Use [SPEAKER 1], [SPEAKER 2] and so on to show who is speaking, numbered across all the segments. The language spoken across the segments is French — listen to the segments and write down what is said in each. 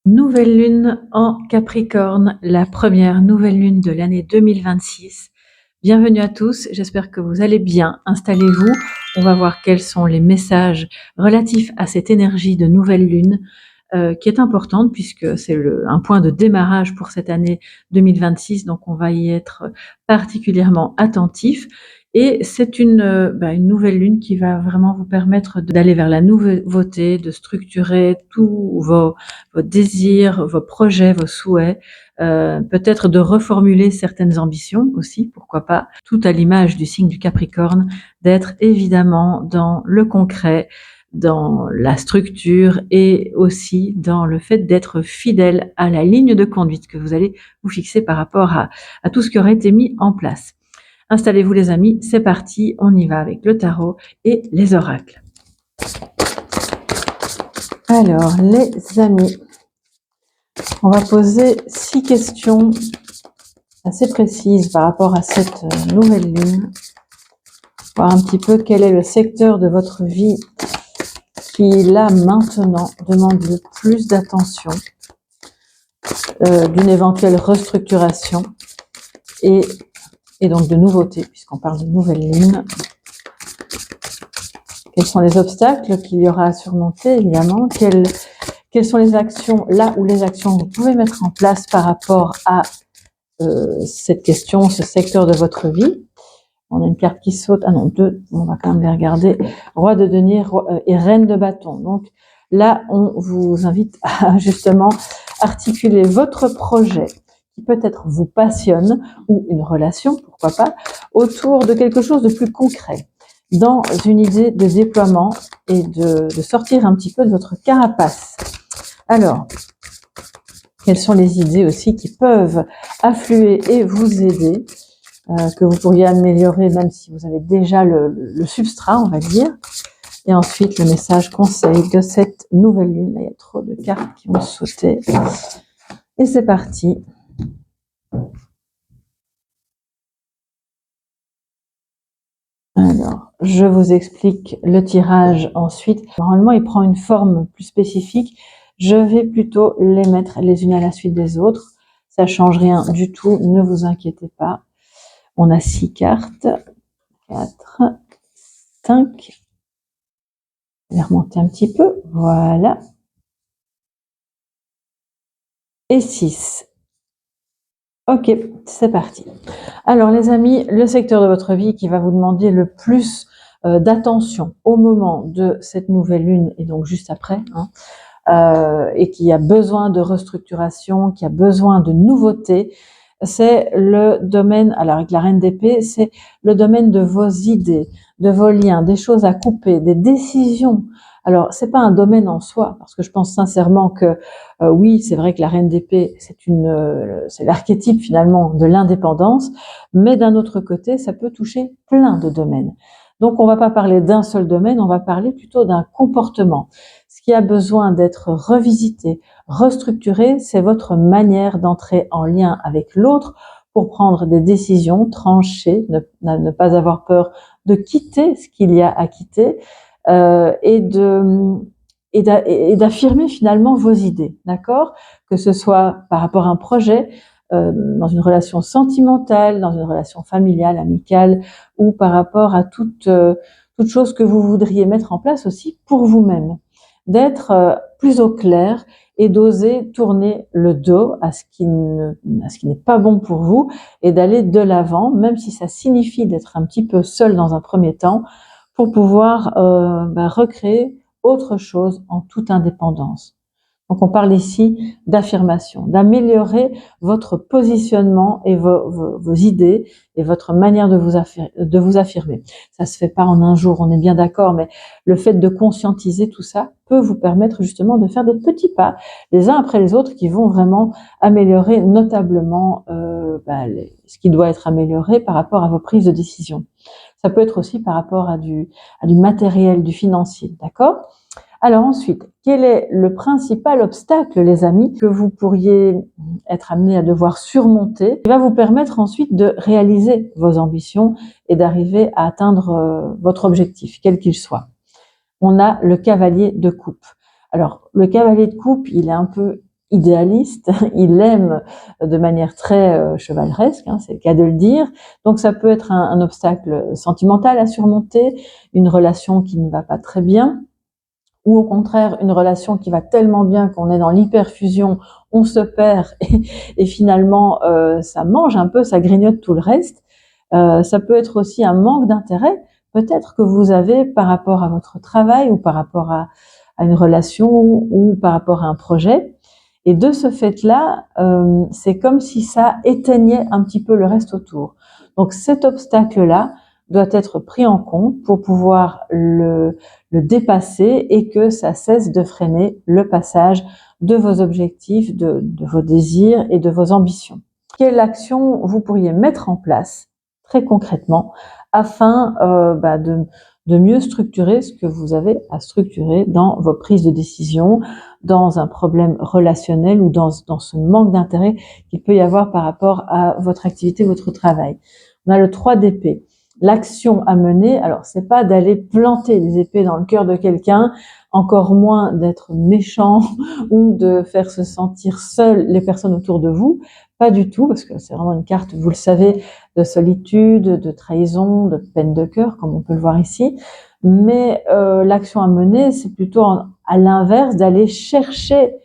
[SPEAKER 1] Nouvelle lune en Capricorne, la première nouvelle lune de l'année 2026. Bienvenue à tous, j'espère que vous allez bien. Installez-vous, on va voir quels sont les messages relatifs à cette énergie de nouvelle lune qui est importante puisque c'est un point de démarrage pour cette année 2026, donc on va y être particulièrement attentif. Et c'est une nouvelle lune qui va vraiment vous permettre d'aller vers la nouveauté, de structurer tous vos désirs, vos projets, vos souhaits, peut-être de reformuler certaines ambitions aussi, pourquoi pas, tout à l'image du signe du Capricorne, d'être évidemment dans le concret, dans la structure et aussi dans le fait d'être fidèle à la ligne de conduite que vous allez vous fixer par rapport à tout ce qui aurait été mis en place. Installez-vous les amis, c'est parti, on y va avec le tarot et les oracles. Alors les amis, on va poser 6 questions assez précises par rapport à cette nouvelle lune. Voir un petit peu quel est le secteur de votre vie qui là maintenant demande le plus d'attention, d'une éventuelle restructuration et donc de nouveautés, puisqu'on parle de nouvelle lune. Quels sont les obstacles qu'il y aura à surmonter, évidemment? Quelles sont les actions, là où les actions que vous pouvez mettre en place par rapport à cette question, ce secteur de votre vie? On a une carte qui saute, ah non, 2, on va quand même les regarder. Roi de denier et reine de bâton. Donc là, on vous invite à justement articuler votre projet qui peut-être vous passionne ou une relation, pourquoi pas, autour de quelque chose de plus concret, dans une idée de déploiement et de sortir un petit peu de votre carapace. Alors, quelles sont les idées aussi qui peuvent affluer et vous aider, que vous pourriez améliorer même si vous avez déjà le substrat, on va dire. Et ensuite, le message conseil de cette nouvelle lune. Là, il y a trop de cartes qui vont sauter. Et c'est parti. Alors, je vous explique le tirage ensuite. Normalement, il prend une forme plus spécifique. Je vais plutôt les mettre les unes à la suite des autres. Ça change rien du tout, ne vous inquiétez pas. On a 6 cartes. 4, 5. Je vais remonter un petit peu. Voilà. Et 6. Ok, c'est parti. Alors les amis, le secteur de votre vie qui va vous demander le plus d'attention au moment de cette nouvelle lune et donc juste après, et qui a besoin de restructuration, qui a besoin de nouveautés, c'est le domaine, alors avec la reine d'épée, c'est le domaine de vos idées, de vos liens, des choses à couper, des décisions. Alors, c'est pas un domaine en soi, parce que je pense sincèrement que oui, c'est vrai que la reine d'épée, c'est l'archétype finalement de l'indépendance, mais d'un autre côté, ça peut toucher plein de domaines. Donc, on va pas parler d'un seul domaine, on va parler plutôt d'un comportement. Ce qui a besoin d'être revisité, restructuré, c'est votre manière d'entrer en lien avec l'autre pour prendre des décisions tranchées, ne pas avoir peur de quitter ce qu'il y a à quitter, et d'affirmer finalement vos idées, d'accord? Que ce soit par rapport à un projet, dans une relation sentimentale, dans une relation familiale, amicale, ou par rapport à toute chose que vous voudriez mettre en place aussi pour vous-même. D'être plus au clair et d'oser tourner le dos à ce qui n'est pas bon pour vous et d'aller de l'avant, même si ça signifie d'être un petit peu seul dans un premier temps, pour pouvoir recréer autre chose en toute indépendance. Donc on parle ici d'affirmation, d'améliorer votre positionnement et vos idées et votre manière de vous affirmer. Ça se fait pas en un jour, on est bien d'accord, mais le fait de conscientiser tout ça peut vous permettre justement de faire des petits pas les uns après les autres qui vont vraiment améliorer notablement ce qui doit être amélioré par rapport à vos prises de décision. Ça peut être aussi par rapport à du matériel, du financier, d'accord ? Alors ensuite, quel est le principal obstacle, les amis, que vous pourriez être amené à devoir surmonter, qui va vous permettre ensuite de réaliser vos ambitions et d'arriver à atteindre votre objectif, quel qu'il soit? On a le cavalier de coupe. Alors, le cavalier de coupe, il idéaliste, il aime de manière très chevaleresque, hein, c'est le cas de le dire. Donc ça peut être un obstacle sentimental à surmonter, une relation qui ne va pas très bien, ou au contraire une relation qui va tellement bien qu'on est dans l'hyperfusion, on se perd et finalement ça mange un peu, ça grignote tout le reste. Ça peut être aussi un manque d'intérêt, peut-être que vous avez par rapport à votre travail ou par rapport à une relation ou par rapport à un projet. Et de ce fait-là, c'est comme si ça éteignait un petit peu le reste autour. Donc cet obstacle-là doit être pris en compte pour pouvoir le dépasser et que ça cesse de freiner le passage de vos objectifs, de vos désirs et de vos ambitions. Quelle action vous pourriez mettre en place très concrètement afin de mieux structurer ce que vous avez à structurer dans vos prises de décision, dans un problème relationnel ou dans ce manque d'intérêt qu'il peut y avoir par rapport à votre activité, votre travail. On a le 3 d'épée. L'action à mener, alors c'est pas d'aller planter des épées dans le cœur de quelqu'un, encore moins d'être méchant ou de faire se sentir seul les personnes autour de vous, pas du tout, parce que c'est vraiment une carte, vous le savez, de solitude, de trahison, de peine de cœur, comme on peut le voir ici. Mais l'action à mener, c'est plutôt à l'inverse, d'aller chercher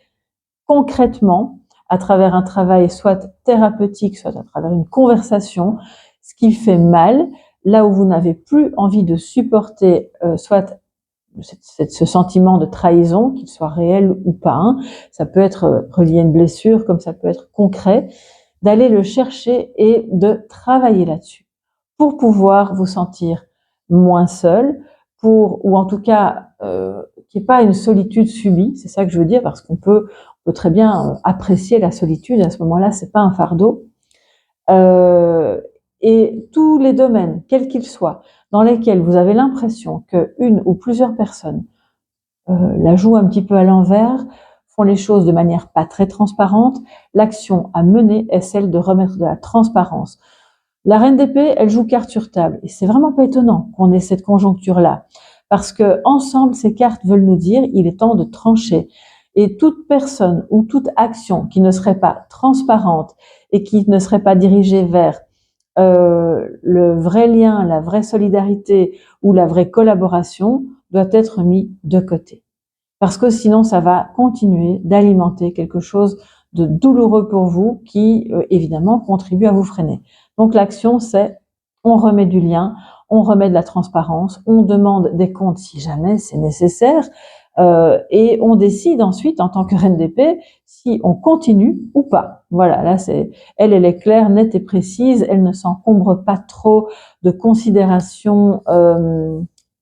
[SPEAKER 1] concrètement, à travers un travail soit thérapeutique, soit à travers une conversation, ce qui fait mal, là où vous n'avez plus envie de supporter soit ce sentiment de trahison, qu'il soit réel ou pas, hein. Ça peut être relié à une blessure, comme ça peut être concret, d'aller le chercher et de travailler là-dessus pour pouvoir vous sentir moins seul, ou en tout cas qu'il n'y ait pas une solitude subie, c'est ça que je veux dire, parce qu'on peut très bien apprécier la solitude, à ce moment-là, c'est pas un fardeau. Et tous les domaines, quels qu'ils soient, dans lesquels vous avez l'impression qu'une ou plusieurs personnes la jouent un petit peu à l'envers, font les choses de manière pas très transparente, l'action à mener est celle de remettre de la transparence. La reine d'épée, elle joue carte sur table, et c'est vraiment pas étonnant qu'on ait cette conjoncture-là, parce que ensemble, ces cartes veulent nous dire il est temps de trancher. Et toute personne ou toute action qui ne serait pas transparente et qui ne serait pas dirigée vers le vrai lien, la vraie solidarité ou la vraie collaboration doit être mis de côté. Parce que sinon, ça va continuer d'alimenter quelque chose de douloureux pour vous qui, évidemment, contribue à vous freiner. Donc l'action, c'est on remet du lien, on remet de la transparence, on demande des comptes si jamais c'est nécessaire, et on décide ensuite, en tant que reine d'épée, si on continue ou pas. Voilà, là, elle est claire, nette et précise, elle ne s'encombre pas trop de considérations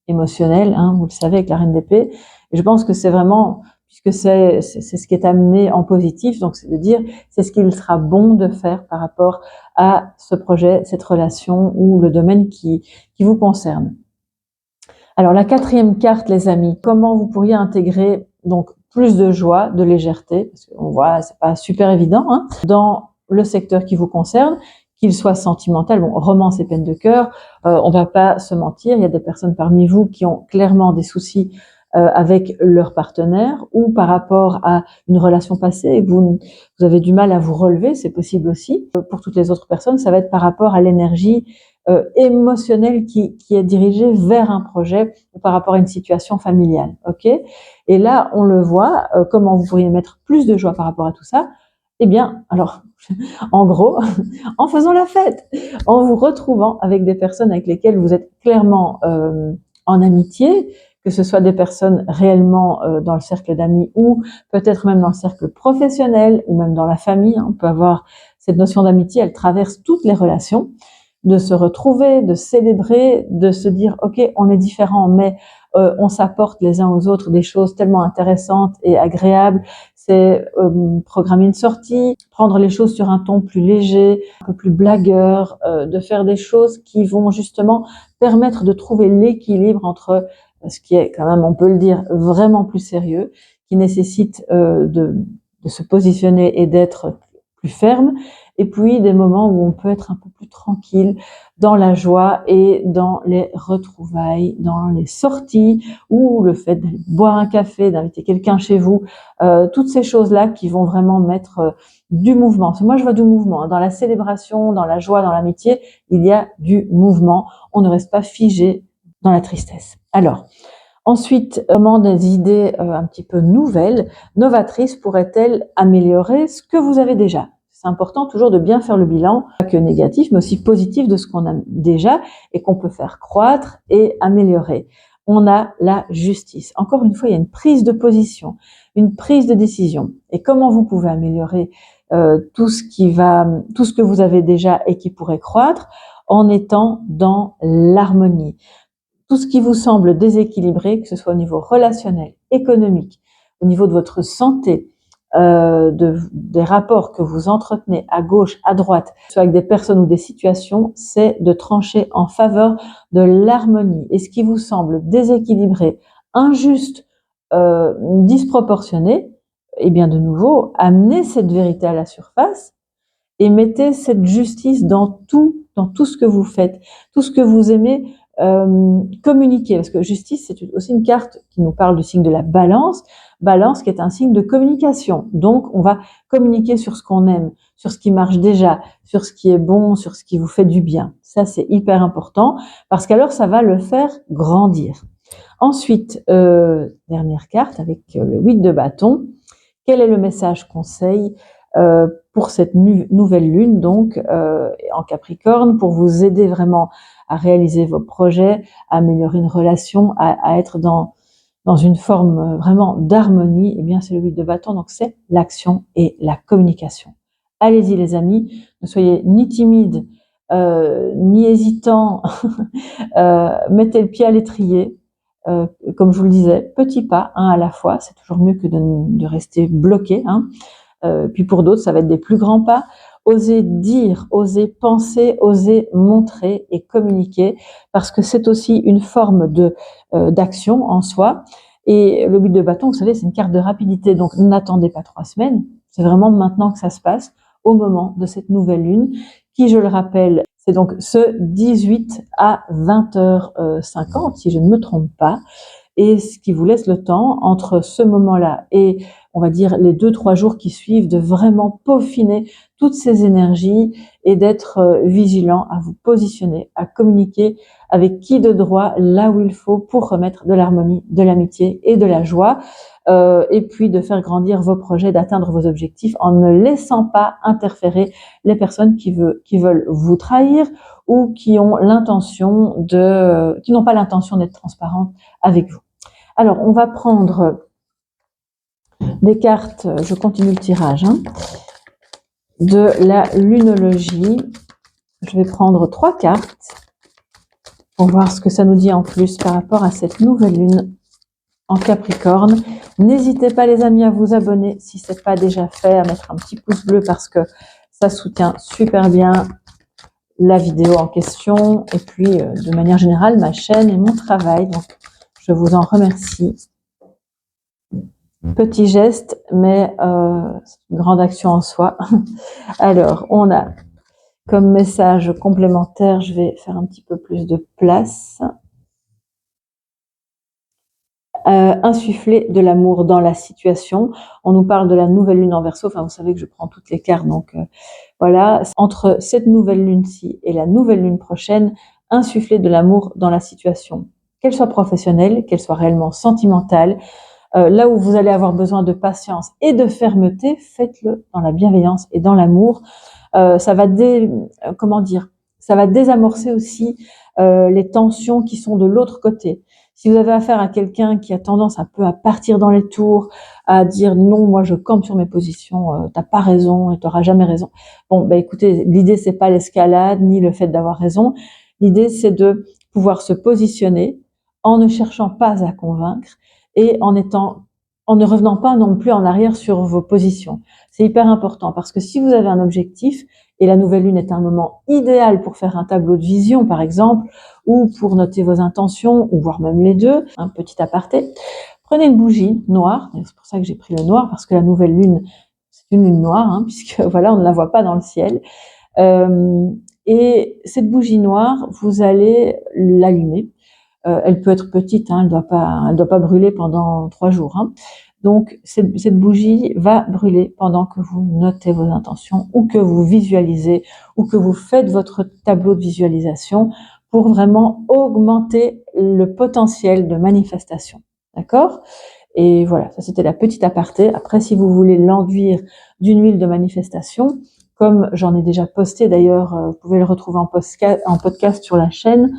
[SPEAKER 1] émotionnelles, hein, vous le savez, avec la reine d'épée. Et je pense que c'est vraiment, puisque c'est ce qui est amené en positif, donc c'est de dire, c'est ce qu'il sera bon de faire par rapport à ce projet, cette relation ou le domaine qui vous concerne. Alors la 4e carte, les amis, comment vous pourriez intégrer donc plus de joie, de légèreté, parce qu'on voit, c'est pas super évident, hein, dans le secteur qui vous concerne, qu'il soit sentimental, bon, romance et peine de cœur, on va pas se mentir, il y a des personnes parmi vous qui ont clairement des soucis avec leur partenaire ou par rapport à une relation passée et que vous avez du mal à vous relever, c'est possible aussi. Pour toutes les autres personnes, ça va être par rapport à l'énergie émotionnelle qui est dirigée vers un projet ou par rapport à une situation familiale. Ok ? Et là, on le voit, comment vous pourriez mettre plus de joie par rapport à tout ça ? Eh bien, alors, en gros, en faisant la fête, en vous retrouvant avec des personnes avec lesquelles vous êtes clairement en amitié, que ce soit des personnes réellement dans le cercle d'amis ou peut-être même dans le cercle professionnel ou même dans la famille. On peut avoir cette notion d'amitié, elle traverse toutes les relations, de se retrouver, de célébrer, de se dire ok, on est différents, mais on s'apporte les uns aux autres des choses tellement intéressantes et agréables. C'est programmer une sortie, prendre les choses sur un ton plus léger, un peu plus blagueur, de faire des choses qui vont justement permettre de trouver l'équilibre entre ce qui est quand même, on peut le dire, vraiment plus sérieux, qui nécessite de se positionner et d'être plus ferme, et puis des moments où on peut être un peu plus tranquille dans la joie et dans les retrouvailles, dans les sorties, ou le fait de boire un café, d'inviter quelqu'un chez vous, toutes ces choses-là qui vont vraiment mettre du mouvement. Parce que moi, je vois du mouvement. Dans la célébration, dans la joie, dans l'amitié, il y a du mouvement. On ne reste pas figé dans la tristesse. Alors, ensuite, comment des idées un petit peu nouvelles, novatrices, pourraient-elles améliorer ce que vous avez déjà? C'est important toujours de bien faire le bilan, pas que négatif, mais aussi positif de ce qu'on a déjà et qu'on peut faire croître et améliorer. On a la justice. Encore une fois, il y a une prise de position, une prise de décision. Et comment vous pouvez améliorer tout ce que vous avez déjà et qui pourrait croître en étant dans l'harmonie. Tout ce qui vous semble déséquilibré, que ce soit au niveau relationnel, économique, au niveau de votre santé, des rapports que vous entretenez à gauche, à droite, soit avec des personnes ou des situations, c'est de trancher en faveur de l'harmonie. Et ce qui vous semble déséquilibré, injuste, disproportionné, eh bien de nouveau, amenez cette vérité à la surface et mettez cette justice dans tout ce que vous faites, tout ce que vous aimez. Communiquer, parce que justice, c'est aussi une carte qui nous parle du signe de la balance, balance qui est un signe de communication. Donc, on va communiquer sur ce qu'on aime, sur ce qui marche déjà, sur ce qui est bon, sur ce qui vous fait du bien. Ça, c'est hyper important, parce qu'alors, ça va le faire grandir. Ensuite, dernière carte avec le 8 de bâton. Quel est le message conseil pour cette nouvelle lune, donc en Capricorne, pour vous aider vraiment à réaliser vos projets, à améliorer une relation, à être dans une forme vraiment d'harmonie? Eh bien, c'est le 8 de bâton, donc c'est l'action et la communication. Allez-y les amis, ne soyez ni timides, ni hésitants, mettez le pied à l'étrier. Comme je vous le disais, petits pas, un à la fois, c'est toujours mieux que de rester bloqué, hein. Puis pour d'autres, ça va être des plus grands pas. Oser dire, oser penser, oser montrer et communiquer, parce que c'est aussi une forme d'action en soi. Et le 8 de bâton, vous savez, c'est une carte de rapidité, donc n'attendez pas 3 semaines. C'est vraiment maintenant que ça se passe, au moment de cette nouvelle lune, qui, je le rappelle, c'est donc ce 18 à 20h50, si je ne me trompe pas, et ce qui vous laisse le temps, entre ce moment-là et, on va dire, les 2-3 jours qui suivent, de vraiment peaufiner toutes ces énergies et d'être vigilant à vous positionner, à communiquer avec qui de droit, là où il faut, pour remettre de l'harmonie, de l'amitié et de la joie, et puis de faire grandir vos projets, d'atteindre vos objectifs en ne laissant pas interférer les personnes qui veulent vous trahir ou qui n'ont pas l'intention d'être transparentes avec vous. Alors, on va prendre des cartes, je continue le tirage, de la lunologie. Je vais prendre 3 cartes pour voir ce que ça nous dit en plus par rapport à cette nouvelle lune en Capricorne. N'hésitez pas les amis à vous abonner si ce n'est pas déjà fait, à mettre un petit pouce bleu parce que ça soutient super bien la vidéo en question et puis de manière générale ma chaîne et mon travail. Donc, je vous en remercie. Petit geste, mais c'est une grande action en soi. Alors, on a comme message complémentaire, je vais faire un petit peu plus de place. Insuffler de l'amour dans la situation. On nous parle de la nouvelle lune en Verseau. Enfin, vous savez que je prends toutes les cartes, donc voilà. Entre cette nouvelle lune-ci et la nouvelle lune prochaine, insuffler de l'amour dans la situation, qu'elle soit professionnelle, qu'elle soit réellement sentimentale. Là où vous allez avoir besoin de patience et de fermeté, faites-le dans la bienveillance et dans l'amour. Ça va désamorcer aussi les tensions qui sont de l'autre côté. Si vous avez affaire à quelqu'un qui a tendance un peu à partir dans les tours, à dire non, moi je campe sur mes positions, t'as pas raison et t'auras jamais raison. Bon, bah écoutez, l'idée c'est pas l'escalade ni le fait d'avoir raison. L'idée c'est de pouvoir se positionner en ne cherchant pas à convaincre et en ne revenant pas non plus en arrière sur vos positions. C'est hyper important parce que si vous avez un objectif, et la nouvelle lune est un moment idéal pour faire un tableau de vision, par exemple, ou pour noter vos intentions, ou voire même les deux, un petit aparté, prenez une bougie noire, c'est pour ça que j'ai pris le noir, parce que la nouvelle lune, c'est C'est une lune noire, hein, puisque voilà, on ne la voit pas dans le ciel. Et cette bougie noire, vous allez l'allumer. Elle peut être petite, hein, elle doit pas brûler pendant 3 jours. Hein. Donc cette bougie va brûler pendant que vous notez vos intentions ou que vous visualisez ou que vous faites votre tableau de visualisation pour vraiment augmenter le potentiel de manifestation. D'accord ? Et voilà, ça c'était la petite aparté. Après, si vous voulez l'enduire d'une huile de manifestation, comme j'en ai déjà posté d'ailleurs, vous pouvez le retrouver en podcast sur la chaîne,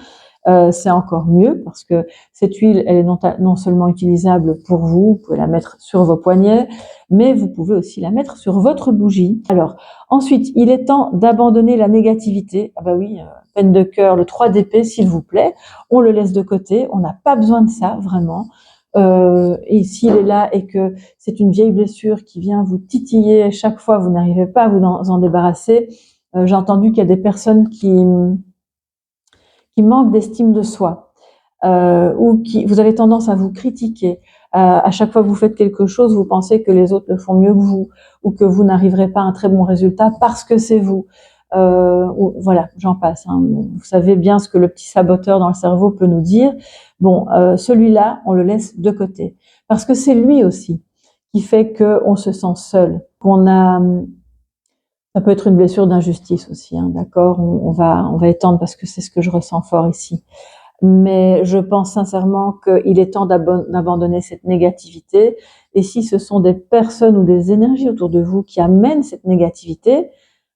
[SPEAKER 1] c'est encore mieux parce que cette huile, elle est non seulement utilisable pour vous, vous pouvez la mettre sur vos poignets, mais vous pouvez aussi la mettre sur votre bougie. Alors, ensuite, il est temps d'abandonner la négativité. Ah bah oui, peine de cœur, le 3 d'épée, s'il vous plaît. On le laisse de côté, on n'a pas besoin de ça, vraiment. Et s'il est là et que c'est une vieille blessure qui vient vous titiller à chaque fois, vous n'arrivez pas à vous en débarrasser. J'ai entendu qu'il y a des personnes qui manquent d'estime de soi, ou qui vous avez tendance à vous critiquer. À chaque fois que vous faites quelque chose, vous pensez que les autres le font mieux que vous, ou que vous n'arriverez pas à un très bon résultat parce que c'est vous. Voilà, j'en passe. Hein. Vous savez bien ce que le petit saboteur dans le cerveau peut nous dire. Bon, celui-là, on le laisse de côté parce que c'est lui aussi qui fait qu'on se sent seul, qu'on a. Ça peut être une blessure d'injustice aussi, hein, d'accord. On va étendre parce que c'est ce que je ressens fort ici. Mais je pense sincèrement qu'il est temps d'abandonner cette négativité. Et si ce sont des personnes ou des énergies autour de vous qui amènent cette négativité,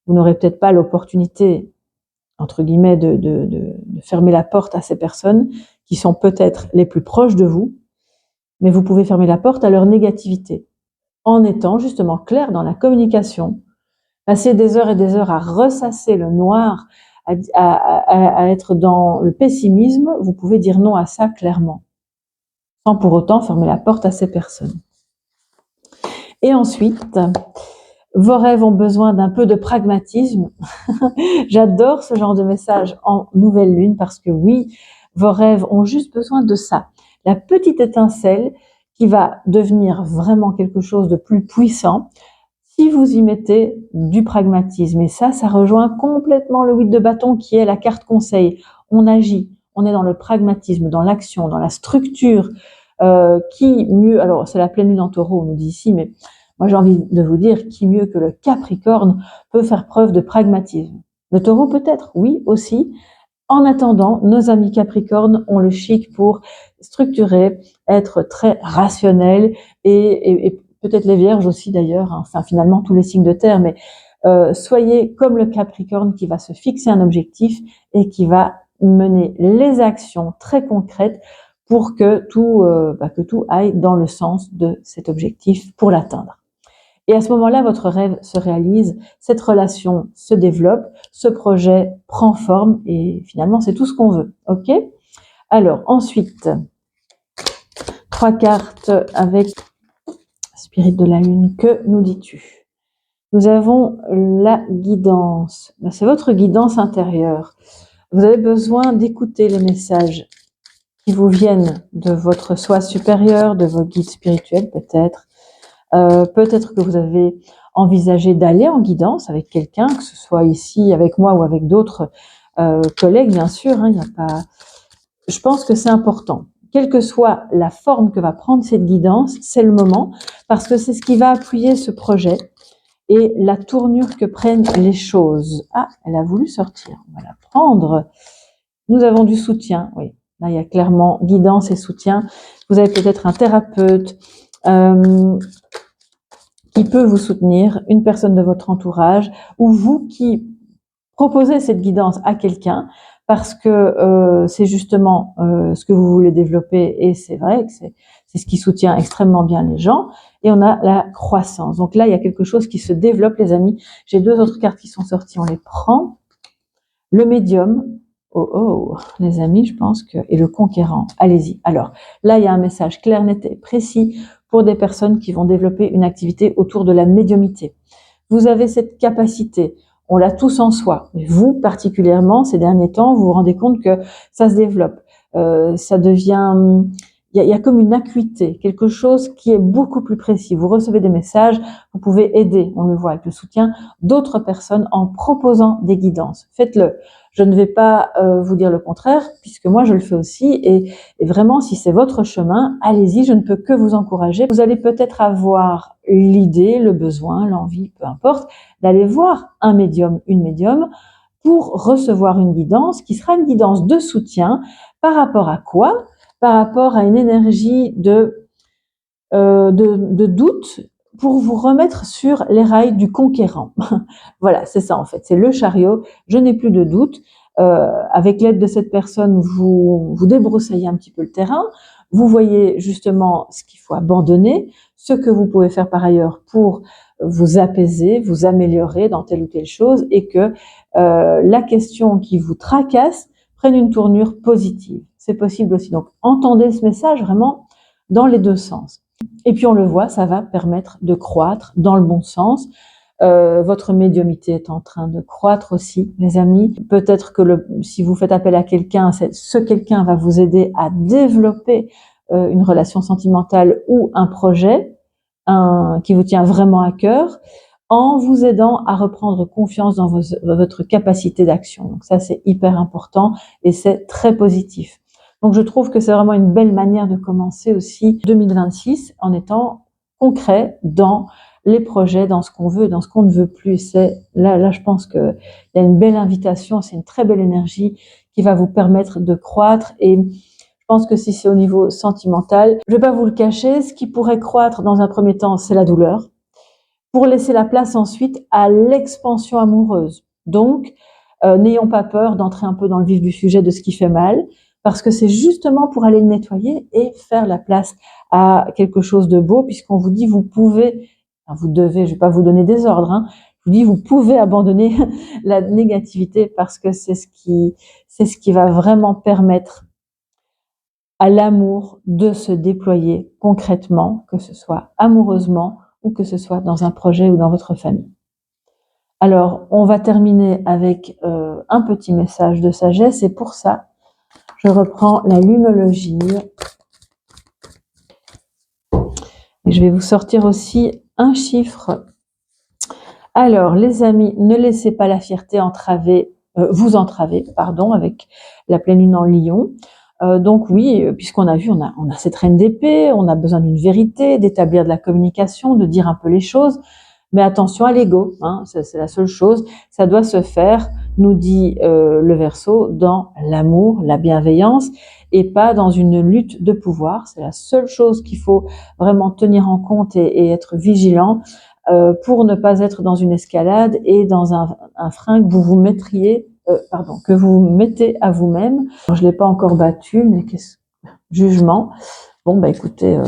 [SPEAKER 1] vous n'aurez peut-être pas l'opportunité, entre guillemets, de fermer la porte à ces personnes qui sont peut-être les plus proches de vous, mais vous pouvez fermer la porte à leur négativité en étant justement clair dans la communication. Passer des heures et des heures à ressasser le noir, à être dans le pessimisme, vous pouvez dire non à ça clairement, sans pour autant fermer la porte à ces personnes. Et ensuite, vos rêves ont besoin d'un peu de pragmatisme. J'adore ce genre de message en nouvelle lune parce que oui, vos rêves ont juste besoin de ça. La petite étincelle qui va devenir vraiment quelque chose de plus puissant si vous y mettez du pragmatisme. Et ça rejoint complètement le 8 de bâton qui est la carte conseil. On agit, on est dans le pragmatisme, dans l'action, dans la structure. Qui mieux, alors c'est la pleine lune en taureau, on nous dit ici, mais moi j'ai envie de vous dire, qui mieux que le Capricorne peut faire preuve de pragmatisme. Le taureau peut-être, oui aussi. En attendant, nos amis Capricornes ont le chic pour structurer, être très rationnels et peut-être les Vierges aussi d'ailleurs, hein, enfin finalement tous les signes de terre, mais soyez comme le Capricorne qui va se fixer un objectif et qui va mener les actions très concrètes pour que tout aille dans le sens de cet objectif pour l'atteindre. Et à ce moment-là, votre rêve se réalise, cette relation se développe, ce projet prend forme et finalement, c'est tout ce qu'on veut. Ok ? Alors, ensuite, 3 cartes avec Spirit de la Lune. Que nous dis-tu ? Nous avons la guidance. C'est votre guidance intérieure. Vous avez besoin d'écouter les messages qui vous viennent de votre soi supérieur, de vos guides spirituels peut-être. Peut-être que vous avez envisagé d'aller en guidance avec quelqu'un, que ce soit ici avec moi ou avec d'autres collègues, bien sûr. Hein, y a pas. Je pense que c'est important. Quelle que soit la forme que va prendre cette guidance, c'est le moment, parce que c'est ce qui va appuyer ce projet et la tournure que prennent les choses. Ah, elle a voulu sortir. On va la prendre. Nous avons du soutien, oui. Là, il y a clairement guidance et soutien. Vous avez peut-être un thérapeute qui peut vous soutenir, une personne de votre entourage, ou vous qui proposez cette guidance à quelqu'un parce que c'est justement ce que vous voulez développer et c'est vrai que c'est ce qui soutient extrêmement bien les gens. Et on a la croissance. Donc là, il y a quelque chose qui se développe, les amis. J'ai 2 autres cartes qui sont sorties, on les prend. Le médium, oh, les amis, je pense que, et le conquérant, allez-y. Alors, là, il y a un message clair, net et précis pour des personnes qui vont développer une activité autour de la médiumité. Vous avez cette capacité, on l'a tous en soi, mais vous, particulièrement, ces derniers temps, vous vous rendez compte que ça se développe, ça devient, il y a comme une acuité, quelque chose qui est beaucoup plus précis. Vous recevez des messages, vous pouvez aider, on le voit avec le soutien d'autres personnes en proposant des guidances. Faites-le. Je ne vais pas vous dire le contraire, puisque moi je le fais aussi, et vraiment si c'est votre chemin, allez-y, je ne peux que vous encourager. Vous allez peut-être avoir l'idée, le besoin, l'envie, peu importe, d'aller voir un médium, une médium, pour recevoir une guidance qui sera une guidance de soutien par rapport à quoi? Par rapport à une énergie de doute pour vous remettre sur les rails du conquérant. Voilà, c'est ça en fait, c'est le chariot, je n'ai plus de doute. Avec l'aide de cette personne, vous débroussaillez un petit peu le terrain, vous voyez justement ce qu'il faut abandonner, ce que vous pouvez faire par ailleurs pour vous apaiser, vous améliorer dans telle ou telle chose, et que la question qui vous tracasse prenne une tournure positive. C'est possible aussi. Donc, entendez ce message vraiment dans les deux sens. Et puis, on le voit, ça va permettre de croître dans le bon sens. Votre médiumnité est en train de croître aussi, les amis. Peut-être que si vous faites appel à quelqu'un, ce quelqu'un va vous aider à développer une relation sentimentale ou un projet qui vous tient vraiment à cœur, en vous aidant à reprendre confiance dans votre capacité d'action. Donc ça, c'est hyper important et c'est très positif. Donc je trouve que c'est vraiment une belle manière de commencer aussi 2026 en étant concret dans les projets, dans ce qu'on veut et dans ce qu'on ne veut plus. C'est là, je pense qu'il y a une belle invitation, c'est une très belle énergie qui va vous permettre de croître. Et je pense que si c'est au niveau sentimental, je vais pas vous le cacher, ce qui pourrait croître dans un premier temps, c'est la douleur, pour laisser la place ensuite à l'expansion amoureuse. Donc, n'ayons pas peur d'entrer un peu dans le vif du sujet de ce qui fait mal, parce que c'est justement pour aller le nettoyer et faire la place à quelque chose de beau, puisqu'on vous dit vous pouvez, enfin, vous devez, je vais pas vous donner des ordres, hein, je vous dis vous pouvez abandonner la négativité, parce que c'est ce qui va vraiment permettre à l'amour de se déployer concrètement, que ce soit amoureusement ou que ce soit dans un projet ou dans votre famille. Alors, on va terminer avec un petit message de sagesse, et pour ça, je reprends la lunologie. Et je vais vous sortir aussi un chiffre. Alors, les amis, ne laissez pas la fierté vous entraver, avec la pleine lune en Lion. Donc oui, puisqu'on a vu, on a cette reine d'épée, on a besoin d'une vérité, d'établir de la communication, de dire un peu les choses. Mais attention à l'ego, hein, c'est la seule chose. Ça doit se faire, nous dit le Verseau, dans l'amour, la bienveillance, et pas dans une lutte de pouvoir. C'est la seule chose qu'il faut vraiment tenir en compte et être vigilant pour ne pas être dans une escalade et dans un frein que vous mettriez, que vous mettez à vous-même. Alors, je l'ai pas encore battu, mais jugement. Bon, écoutez,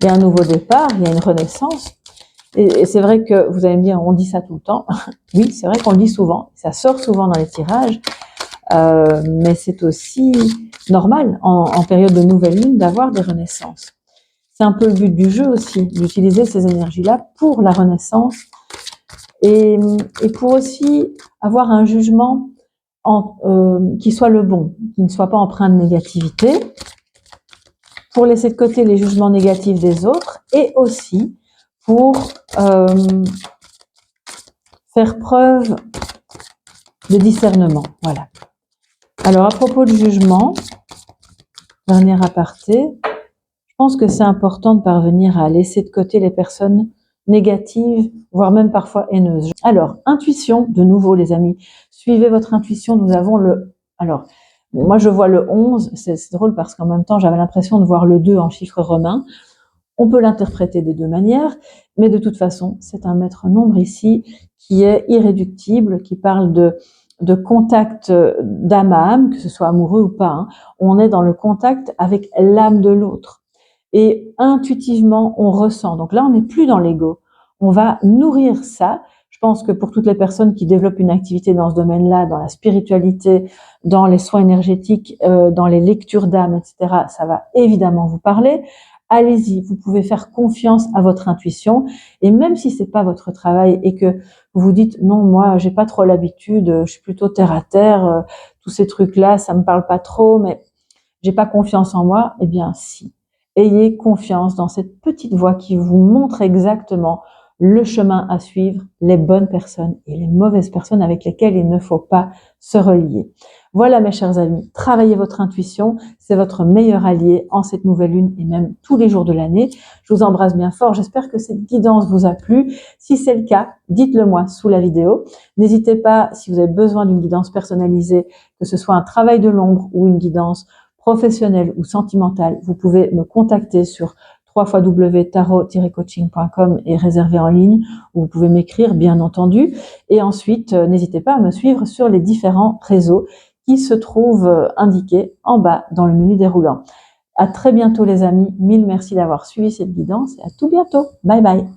[SPEAKER 1] il y a un nouveau départ, il y a une renaissance. Et c'est vrai que vous allez me dire, on dit ça tout le temps. Oui, c'est vrai qu'on le dit souvent. Ça sort souvent dans les tirages. Mais c'est aussi normal en période de nouvelle lune d'avoir des renaissances. C'est un peu le but du jeu aussi, d'utiliser ces énergies-là pour la renaissance et pour aussi avoir un jugement qui soit le bon, qui ne soit pas empreint de négativité, pour laisser de côté les jugements négatifs des autres et aussi pour faire preuve de discernement. Voilà. Alors, à propos de jugement, dernier aparté, je pense que c'est important de parvenir à laisser de côté les personnes négatives, voire même parfois haineuses. Alors, intuition, de nouveau les amis, suivez votre intuition. Nous avons moi je vois le 11, c'est drôle parce qu'en même temps j'avais l'impression de voir le 2 en chiffre romain. On peut l'interpréter des deux manières, mais de toute façon, c'est un maître nombre ici qui est irréductible, qui parle de contact d'âme à âme, que ce soit amoureux ou pas, hein. On est dans le contact avec l'âme de l'autre. Et intuitivement, on ressent. Donc là, on n'est plus dans l'ego. On va nourrir ça. Je pense que pour toutes les personnes qui développent une activité dans ce domaine-là, dans la spiritualité, dans les soins énergétiques, dans les lectures d'âme, etc., ça va évidemment vous parler. Allez-y, vous pouvez faire confiance à votre intuition. Et même si c'est pas votre travail et que vous vous dites non, moi, j'ai pas trop l'habitude, je suis plutôt terre à terre, tous ces trucs-là, ça me parle pas trop, mais j'ai pas confiance en moi, eh bien, si. Ayez confiance dans cette petite voix qui vous montre exactement le chemin à suivre, les bonnes personnes et les mauvaises personnes avec lesquelles il ne faut pas se relier. Voilà mes chers amis, travaillez votre intuition, c'est votre meilleur allié en cette nouvelle lune et même tous les jours de l'année. Je vous embrasse bien fort, j'espère que cette guidance vous a plu. Si c'est le cas, dites-le moi sous la vidéo. N'hésitez pas, si vous avez besoin d'une guidance personnalisée, que ce soit un travail de l'ombre ou une guidance professionnelle ou sentimentale, vous pouvez me contacter sur www.tarot-coaching.com et réserver en ligne, ou vous pouvez m'écrire bien entendu. Et ensuite, n'hésitez pas à me suivre sur les différents réseaux qui se trouvent indiqués en bas dans le menu déroulant. À très bientôt les amis, mille merci d'avoir suivi cette guidance et à tout bientôt. Bye bye.